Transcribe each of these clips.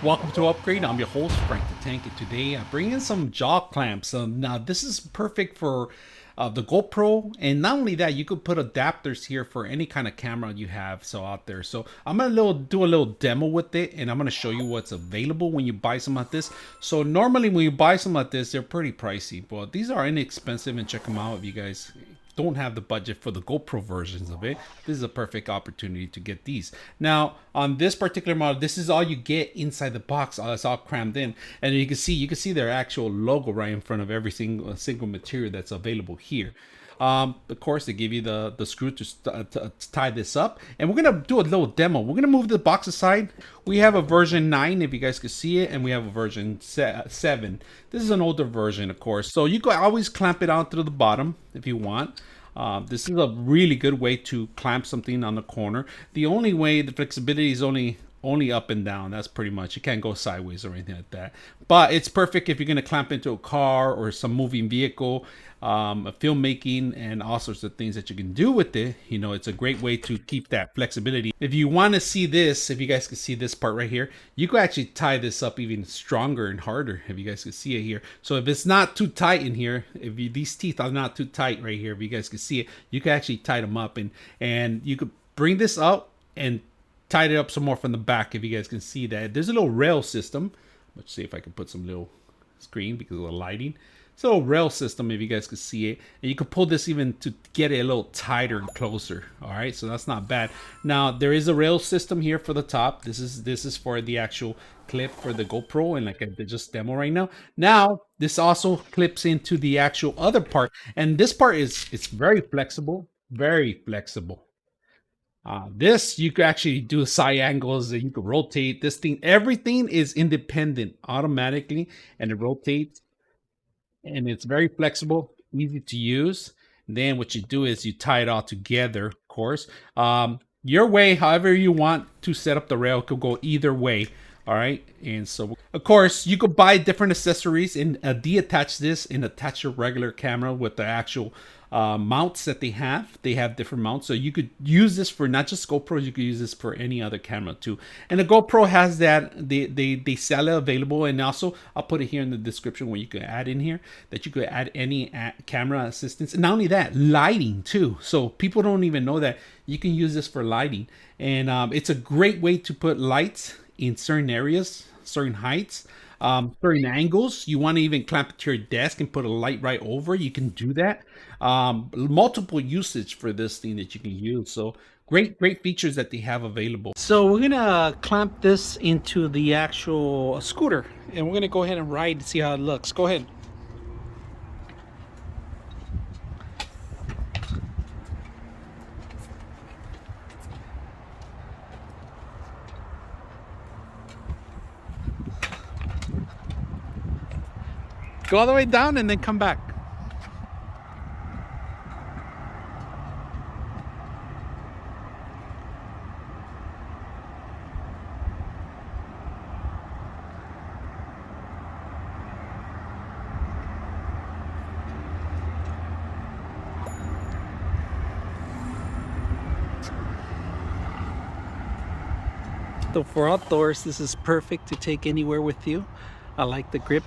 Welcome to Upgrade. I'm your host, Frank the Tank, and today I bring in some jaw clamps. Now, this is perfect for the GoPro, and not only that, you could put adapters here for any kind of camera you have out there. So I'm gonna do a little demo with it, and I'm gonna show you what's available when you buy some like this. So normally when you buy some like this, they're pretty pricey, but these are inexpensive, and check them out if you guys don't have the budget for the GoPro versions of it. This is a perfect opportunity to get these. Now on this particular model, this is all you get inside the box. It's all crammed in, and you can see their actual logo right in front of every single material that's available here. Of course, they give you the screw to tie this up, and we're gonna do a little demo. We're gonna move the box aside. We have a version 9, if you guys could see it, and we have a version 7. This is an older version, of course, so you can always clamp it out to the bottom if you want. This is a really good way to clamp something on the corner. The only way, the flexibility is only up and down. That's pretty much. You can't go sideways or anything like that. But it's perfect if you're going to clamp into a car or some moving vehicle, filmmaking, and all sorts of things that you can do with it. You know, it's a great way to keep that flexibility. If you want to see this, if you guys can see this part right here, you can actually tie this up even stronger and harder, if you guys can see it here. So if it's not too tight in here, these teeth are not too tight right here, if you guys can see it, you can actually tie them up, and you could bring this up and tied it up some more from the back, if you guys can see that. There's a little rail system. Let's see if I can put some little screen because of the lighting. It's a little rail system, if you guys can see it. And you can pull this even to get it a little tighter and closer. All right, so that's not bad. Now, there is a rail system here for the top. This is for the actual clip for the GoPro, and like I just demo right now. Now, this also clips into the actual other part. And this part it's very flexible, very flexible. This, you could actually do side angles, and you could rotate this thing. Everything is independent automatically, and it rotates, and it's very flexible, easy to use. Then what you do is you tie it all together, of course. Your way, however you want to set up the rail, could go either way. All right, and so of course you could buy different accessories and deattach this and attach your regular camera with the actual mounts that they have. They have different mounts, so you could use this for not just GoPros, you could use this for any other camera too. And the GoPro has that, they sell it available, and also I'll put it here in the description where you could add in here that you could add any camera assistance, and not only that, lighting too. So people don't even know that you can use this for lighting, and it's a great way to put lights in certain areas, certain heights, certain angles. You want to even clamp it to your desk and put a light right over, you can do that. Multiple usage for this thing that you can use. So great features that they have available. So we're gonna clamp this into the actual scooter, and we're gonna go ahead and ride to see how it looks. Go ahead. Go all the way down and then come back. So for outdoors, this is perfect to take anywhere with you. I like the grip.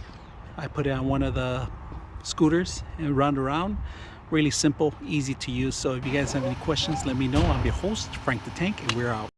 I put it on one of the scooters and run around. Really simple, easy to use. So if you guys have any questions, let me know. I'm your host, Frank the Tank, and we're out.